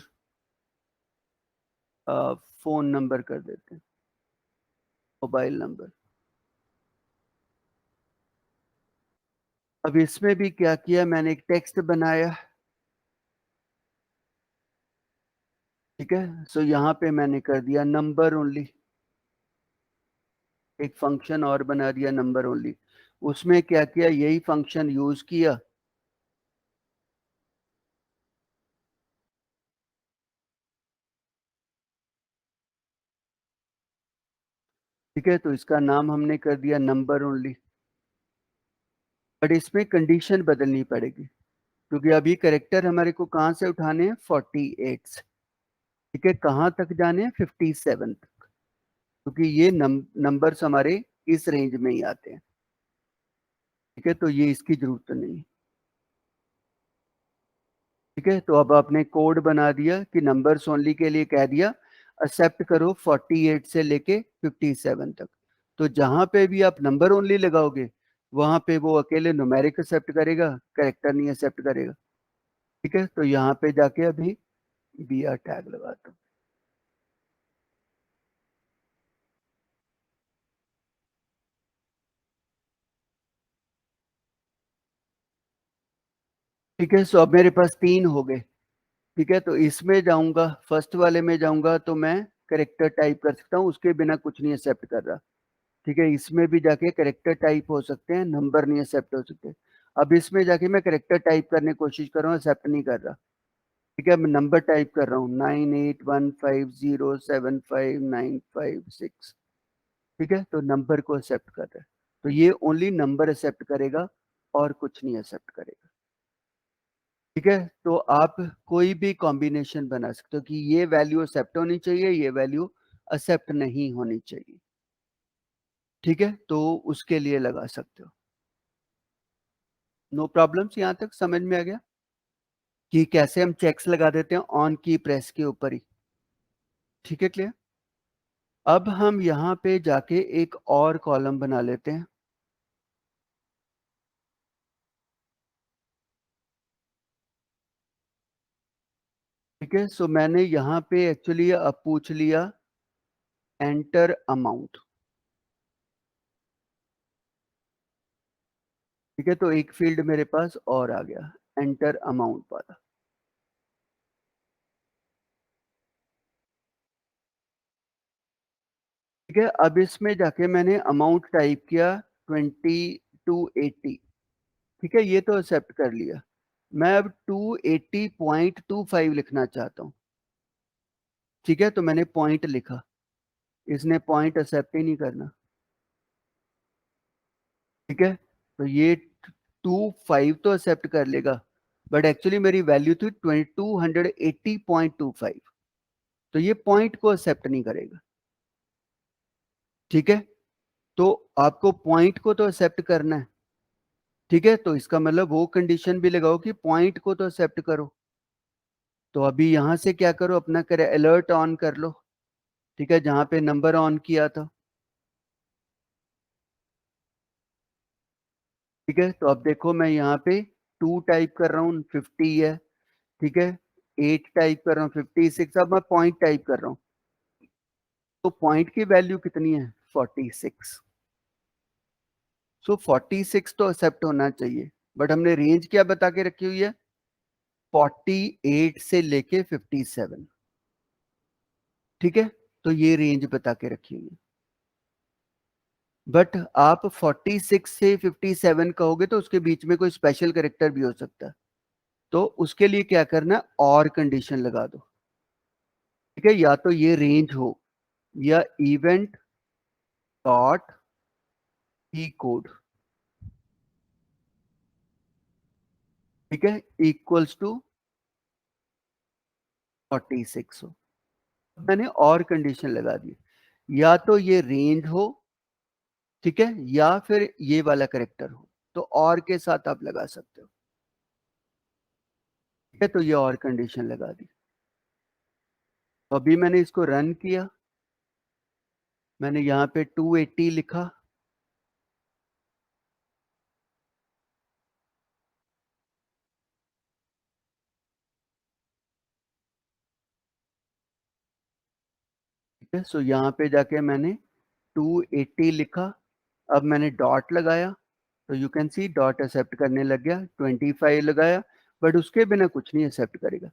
फोन नंबर कर देते हैं, मोबाइल नंबर। अब इसमें भी क्या किया, मैंने एक टेक्स्ट बनाया। ठीक है, सो यहाँ पे मैंने कर दिया नंबर ओनली, एक फंक्शन और बना दिया नंबर ओनली। उसमें क्या किया, यही फंक्शन यूज किया। ठीक है, तो इसका नाम हमने कर दिया नंबर ओनली। बट इसमें कंडीशन बदलनी पड़ेगी, क्योंकि अभी करेक्टर हमारे को कहां से उठाने हैं, 48। ठीक है, कहां तक जाने हैं, 57 तक, क्योंकि ये नंबर्स हमारे इस रेंज में ही आते हैं। ठीक है, तो ये इसकी जरूरत नहीं। ठीक है, तो अब आपने कोड बना दिया कि नंबर्स ओनली के लिए कह दिया एक्सेप्ट करो 48 से लेके 57 तक। तो जहां पे भी आप नंबर ओनली लगाओगे वहां पे वो अकेले न्यूमेरिक एक्सेप्ट करेगा, कैरेक्टर नहीं एक्सेप्ट करेगा। ठीक है, तो यहाँ पे जाके अभी बी आर टैग लगाता हूँ। ठीक है, सो अब मेरे पास 3 हो गए। ठीक है, तो इसमें जाऊंगा, फर्स्ट वाले में जाऊंगा तो मैं करेक्टर टाइप कर सकता हूँ, उसके बिना कुछ नहीं एक्सेप्ट कर रहा। ठीक है, इसमें भी जाके करेक्टर टाइप हो सकते हैं, नंबर नहीं एक्सेप्ट हो सकते। अब इसमें जाके मैं करेक्टर टाइप करने की कोशिश कर रहा हूँ, एक्सेप्ट नहीं कर रहा। ठीक है, मैं नंबर टाइप कर रहा हूँ 9815075956। ठीक है, तो नंबर को एक्सेप्ट कर रहा है, तो ये ओनली नंबर एक्सेप्ट करेगा और कुछ नहीं एक्सेप्ट करेगा। ठीक है, तो आप कोई भी कॉम्बिनेशन बना सकते हो कि ये वैल्यू एक्सेप्ट होनी चाहिए, ये वैल्यू एक्सेप्ट नहीं होनी चाहिए। ठीक है, तो उसके लिए लगा सकते हो। नो प्रॉब्लम्स, यहां तक समझ में आ गया कि कैसे हम चेक्स लगा देते हैं ऑन की प्रेस के ऊपर ही। ठीक है, क्लियर? अब हम यहाँ पे जाके एक और कॉलम बना लेते हैं। ठीक है, सो मैंने यहाँ पे एक्चुअली अब पूछ लिया एंटर अमाउंट। ठीक है, तो एक फील्ड मेरे पास और आ गया, एंटर अमाउंट वाला। ठीक है, अब इसमें जाके मैंने अमाउंट टाइप किया 2280। ठीक है, ये तो एक्सेप्ट कर लिया। मैं अब 280.25 लिखना चाहता हूँ। ठीक है, तो मैंने पॉइंट लिखा, इसने पॉइंट एक्सेप्ट ही नहीं करना। ठीक है, तो ये 25 तो एक्सेप्ट कर लेगा, बट एक्चुअली मेरी वैल्यू थी 280.25, तो ये पॉइंट को एक्सेप्ट नहीं करेगा। ठीक है, तो आपको पॉइंट को तो एक्सेप्ट करना है। ठीक है, तो इसका मतलब वो कंडीशन भी लगाओ कि पॉइंट को तो एक्सेप्ट करो। तो अभी यहां से क्या करो, अपना करे अलर्ट ऑन कर लो। ठीक है, जहां पे नंबर ऑन किया था। ठीक है, तो अब देखो मैं यहाँ पे 2 टाइप कर रहा हूँ, 50 है। ठीक है, 8 टाइप कर रहा हूँ, 56। अब मैं पॉइंट टाइप कर रहा हूँ, तो पॉइंट की वैल्यू कितनी है, 46। सो 46 तो एक्सेप्ट होना चाहिए, बट हमने रेंज क्या बता के रखी हुई है, 48 से लेके 57। ठीक है, तो ये रेंज बता के रखी हुई है। बट आप 46 से 57 कहोगे तो उसके बीच में कोई स्पेशल करेक्टर भी हो सकता है, तो उसके लिए क्या करना, और कंडीशन लगा दो। ठीक है, या तो ये रेंज हो या इवेंट डॉट की कोड, ठीक है, इक्वल्स टू 46 हो। मैंने और कंडीशन लगा दी, या तो ये रेंज हो, ठीक है, या फिर ये वाला करेक्टर हो, तो और के साथ आप लगा सकते हो, ठीक है। तो ये और कंडीशन लगा दी। तो अभी मैंने इसको रन किया, मैंने यहाँ पे 280 लिखा, ठीक है। सो यहाँ पे जाके मैंने 280 लिखा, अब मैंने डॉट लगाया, तो you can see dot accept करने लग गया। 25 लगाया, बट उसके बिना कुछ नहीं एक्सेप्ट करेगा।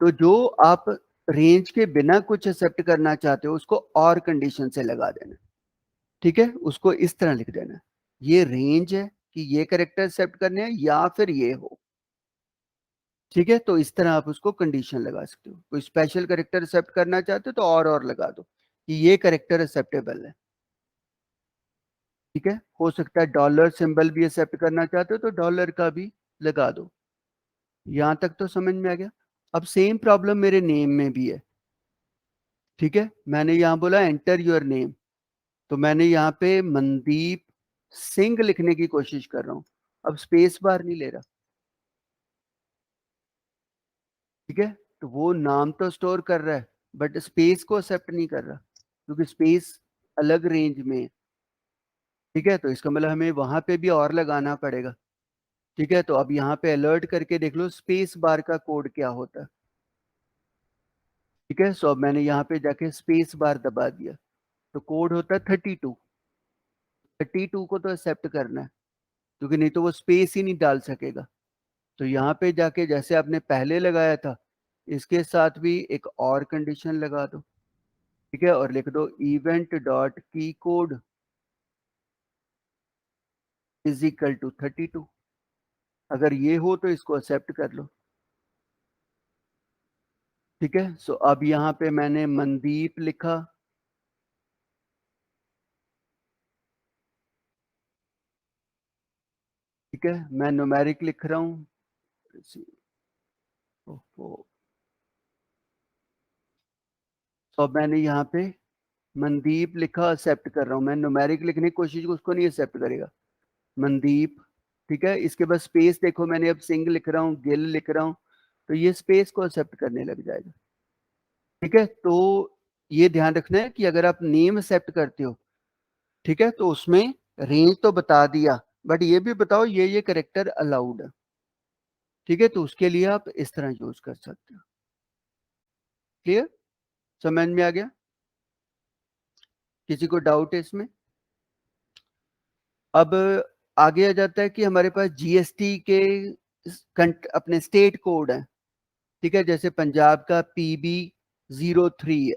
तो जो आप रेंज के बिना कुछ एक्सेप्ट करना चाहते हो उसको और कंडीशन से लगा देना, ठीक है। उसको इस तरह लिख देना, ये रेंज है कि ये करेक्टर एक्सेप्ट करने हैं या फिर ये हो, ठीक है। तो इस तरह आप उसको कंडीशन लगा सकते हो। कोई स्पेशल करेक्टर एक्सेप्ट करना चाहते हो तो और लगा दो कि ये करेक्टर एक्सेप्टेबल है, ठीक है। हो सकता है डॉलर सिंबल भी एक्सेप्ट करना चाहते हो तो डॉलर का भी लगा दो। यहां तक तो समझ में आ गया। अब सेम प्रॉब्लम मेरे नेम में भी है, ठीक है। मैंने यहाँ बोला एंटर योर नेम, तो मैंने यहाँ पे मनदीप सिंह लिखने की कोशिश कर रहा हूँ, अब स्पेस बार नहीं ले रहा, ठीक है। तो वो नाम तो स्टोर कर रहा है बट स्पेस को एक्सेप्ट नहीं कर रहा, क्योंकि स्पेस अलग रेंज में है, ठीक है। तो इसका मतलब हमें वहां पे भी और लगाना पड़ेगा, ठीक है। तो अब यहाँ पे अलर्ट करके देख लो स्पेस बार का कोड क्या होता है, ठीक है। सो अब मैंने यहाँ पे जाके स्पेस बार दबा दिया, तो कोड होता है 32। 32 को तो एक्सेप्ट करना है, क्योंकि नहीं तो वो स्पेस ही नहीं डाल सकेगा। तो यहाँ पे जाके जैसे आपने पहले लगाया था इसके साथ भी एक और कंडीशन लगा दो, ठीक है, और लिख दो इवेंट डॉट की कोड इज इक्वल टू 32। अगर ये हो तो इसको एक्सेप्ट कर लो, ठीक है। सो अब यहाँ पे मैंने मनदीप लिखा, ठीक है। मैं न्यूमेरिक लिख रहा हूँ, तो अब मैंने यहाँ पे मनदीप लिखा, एक्सेप्ट कर रहा हूँ। मैं न्यूमेरिक लिखने की कोशिश, उसको नहीं एक्सेप्ट करेगा मनदीप, ठीक है। इसके बाद स्पेस देखो, मैंने अब सिंह लिख रहा हूँ, गिल लिख रहा हूँ, तो ये स्पेस को एक्सेप्ट करने लग जाएगा, ठीक है। तो ये ध्यान रखना है कि अगर आप नेम एक्सेप्ट करते हो, ठीक है, तो उसमें रेंज तो बता दिया, बट ये भी बताओ ये करेक्टर अलाउड है, ठीक है। तो उसके लिए आप इस तरह यूज कर सकते हो। क्लियर, समझ में आ गया? किसी को डाउट है इसमें? अब आगे आ जाता है कि हमारे पास जीएसटी के अपने स्टेट कोड है, ठीक है। जैसे पंजाब का PB03 है,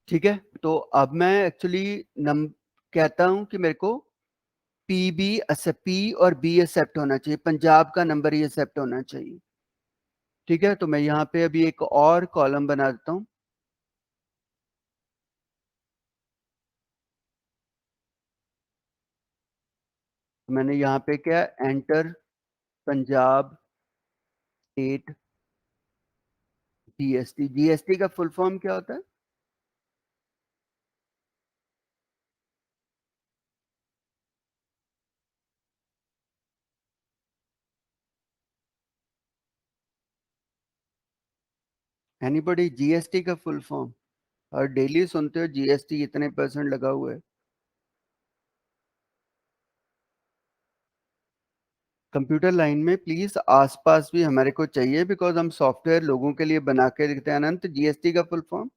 ठीक है। तो अब मैं एक्चुअली नम कहता हूं कि मेरे को पी और बी एक्सेप्ट होना चाहिए, पंजाब का नंबर ही एक्सेप्ट होना चाहिए, ठीक है। तो मैं यहाँ पे अभी एक और कॉलम बना देता हूँ। मैंने यहाँ पे क्या enter Punjab state GST. GST का फुल फॉर्म क्या होता है? एनीबॉडी? जीएसटी का फुल फॉर्म? और डेली सुनते हो जीएसटी इतने % लगा हुआ है। कंप्यूटर लाइन में प्लीज आसपास भी हमारे को चाहिए, बिकॉज हम सॉफ्टवेयर लोगों के लिए बना के रखते हैं। अनंत, जीएसटी का full form?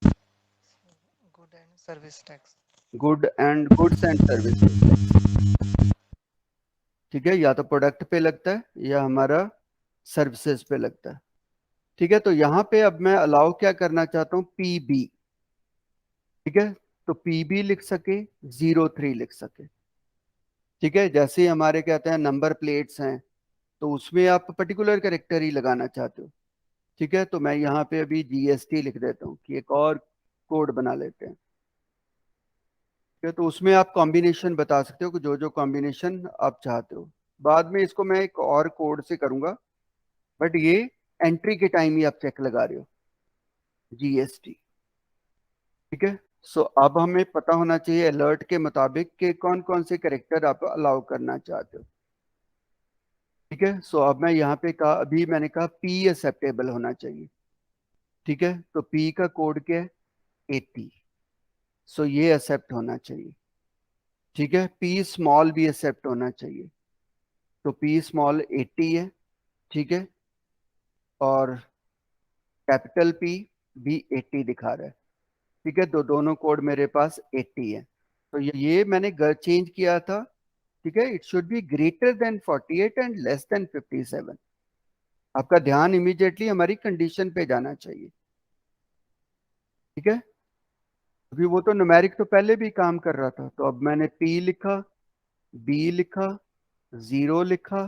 Good and service tax.
Goods and services, ठीक है। या तो प्रोडक्ट पे लगता है या हमारा सर्विसेज पे लगता है, ठीक है। तो यहाँ पे अब मैं अलाउ क्या करना चाहता हूँ, पीबी, ठीक है। तो पीबी लिख सके, 03 लिख सके, ठीक है। जैसे हमारे कहते हैं नंबर प्लेट्स हैं, तो उसमें आप पर्टिकुलर कैरेक्टर ही लगाना चाहते हो, ठीक है। तो मैं यहाँ पे अभी जीएसटी लिख देता हूँ कि एक और कोड बना लेते हैं, ठीक है, तो उसमें आप कॉम्बिनेशन बता सकते हो कि जो जो कॉम्बिनेशन आप चाहते हो। बाद में इसको मैं एक और कोड से करूंगा, बट ये एंट्री के टाइम ही आप चेक लगा रहे हो, जीएसटी। ठीक है, सो अब हमें पता होना चाहिए अलर्ट के मुताबिक कि कौन कौन से करेक्टर आप अलाउ करना चाहते हो। ठीक है, सो अब मैं यहाँ पे कहा, अभी मैंने कहा पी एक्सेप्टेबल होना चाहिए। ठीक है, तो पी का कोड क्या है, 80। सो ये एक्सेप्ट होना चाहिए। ठीक है, पी स्मॉल भी एक्सेप्ट होना चाहिए, तो पी स्मॉल 80 है। ठीक है, और कैपिटल पी भी 80 दिखा रहा है। ठीक है, तो दोनों कोड मेरे पास 80 है। तो ये मैंने चेंज किया था। ठीक है, it should be greater than 48 and less than 57। आपका ध्यान इमीडिएटली हमारी कंडीशन पे जाना चाहिए। ठीक है, अभी वो तो न्यूमेरिक तो पहले भी काम कर रहा था, तो अब मैंने पी लिखा, बी लिखा, 0 लिखा,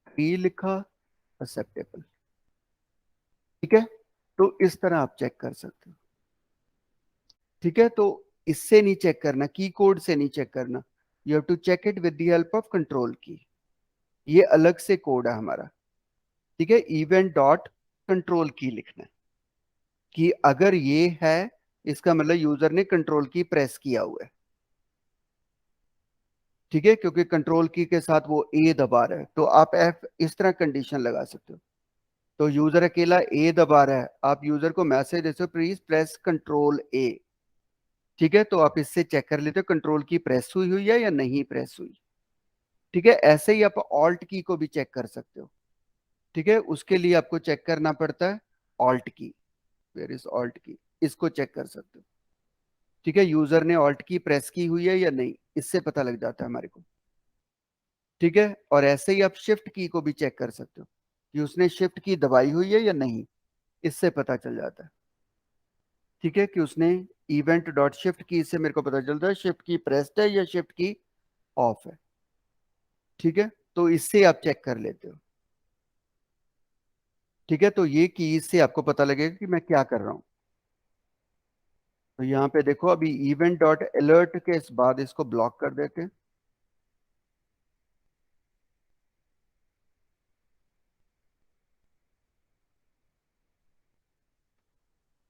3 लिखा, एक्सेप्टेबल। ठीक है, तो इस तरह आप चेक कर सकते हो। ठीक है, तो इससे नहीं चेक करना, की कोड से नहीं चेक करना, you have to check it with the help of control key. ये अलग से कोड है हमारा। ठीक है, इवेंट डॉट कंट्रोल की लिखना है कि अगर ये है, इसका मतलब यूजर ने कंट्रोल की प्रेस किया हुआ है। ठीक है, क्योंकि कंट्रोल की के साथ वो ए दबा रहा है, तो आप एफ इस तरह कंडीशन लगा सकते हो। तो यूजर अकेला ए दबा रहा है, आप यूजर को मैसेज देते हो प्लीज प्रेस कंट्रोल ए। ठीक है, तो आप इससे चेक कर लेते हो कंट्रोल की प्रेस हुई हुई है या नहीं प्रेस हुई। ठीक है, ऐसे ही आप ऑल्ट की को भी चेक कर सकते हो। ठीक है, उसके लिए आपको चेक करना पड़ता है ऑल्ट की, वेयर इज ऑल्ट की, इसको चेक कर सकते हो। ठीक है, यूजर ने ऑल्ट की प्रेस की हुई है या नहीं, इससे पता लग जाता है हमारे को। ठीक है, और ऐसे ही आप शिफ्ट की को भी चेक कर सकते हो कि उसने शिफ्ट की दबाई हुई है या नहीं, इससे पता चल जाता है। ठीक है, कि उसने इवेंट डॉट शिफ्ट की से मेरे को पता चलता है शिफ्ट की प्रेस्ड है या शिफ्ट की ऑफ है। ठीक है, तो इससे आप चेक कर लेते हो। ठीक है, तो ये की से आपको पता लगेगा कि मैं क्या कर रहा हूं। तो यहाँ पे देखो, अभी इवेंट डॉट अलर्ट के इस बाद इसको ब्लॉक कर देते हैं।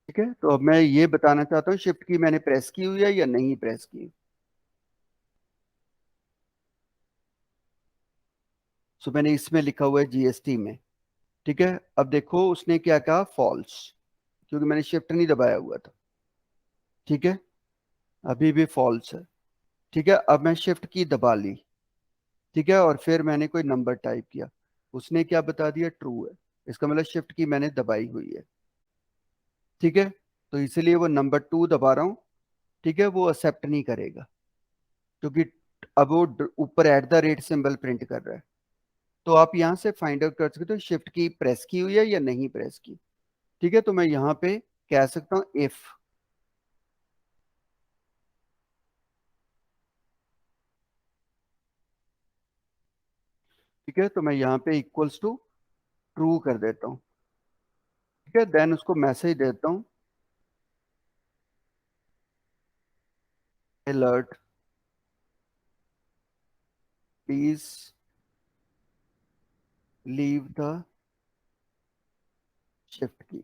ठीक है, तो अब मैं ये बताना चाहता हूँ शिफ्ट की मैंने प्रेस की हुई है या नहीं प्रेस की। सो मैंने इसमें लिखा हुआ है जीएसटी में। ठीक है, अब देखो उसने क्या कहा, फॉल्स, क्योंकि मैंने शिफ्ट नहीं दबाया हुआ था। ठीक है, अभी भी फॉल्स है। ठीक है, अब मैं शिफ्ट की दबा ली। ठीक है, और फिर मैंने कोई नंबर टाइप किया, उसने क्या बता दिया, ट्रू है। इसका मतलब शिफ्ट की मैंने दबाई हुई है। ठीक है, तो इसलिए वो नंबर 2 दबा रहा हूं। ठीक है, वो एक्सेप्ट नहीं करेगा, क्योंकि अब वो ऊपर at the rate symbol print कर रहा है। तो आप यहां से फाइंड आउट कर सकते हो शिफ्ट की प्रेस की हुई है या नहीं प्रेस की। ठीक है, तो मैं यहां पे कह सकता हूं इफ। ठीक है, तो मैं यहाँ पे इक्वल्स टू ट्रू कर देता हूँ। ठीक है, देन उसको मैसेज देता हूँ, alert please leave the shift की।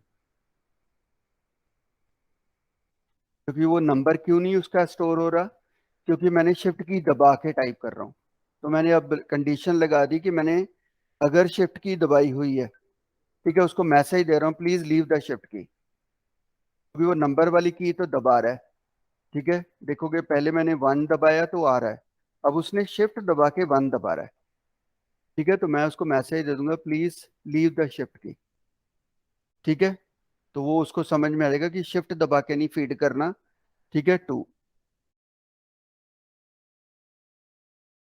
क्योंकि वो नंबर क्यों नहीं उसका स्टोर हो रहा, क्योंकि मैंने शिफ्ट की दबा के टाइप कर रहा हूँ। तो मैंने अब कंडीशन लगा दी कि मैंने अगर शिफ्ट की दबाई हुई है, ठीक है, उसको मैसेज दे रहा हूँ प्लीज लीव द शिफ्ट की, क्योंकि वो नंबर वाली की तो दबा रहा है। ठीक है, देखोगे पहले मैंने 1 दबाया तो आ रहा है, अब उसने शिफ्ट दबा के 1 दबा रहा है। ठीक है, तो मैं उसको मैसेज दे दूंगा प्लीज लीव द शिफ्ट की। ठीक है, तो वो उसको समझ में आएगा कि शिफ्ट दबा के नहीं फीड करना। ठीक है, 2।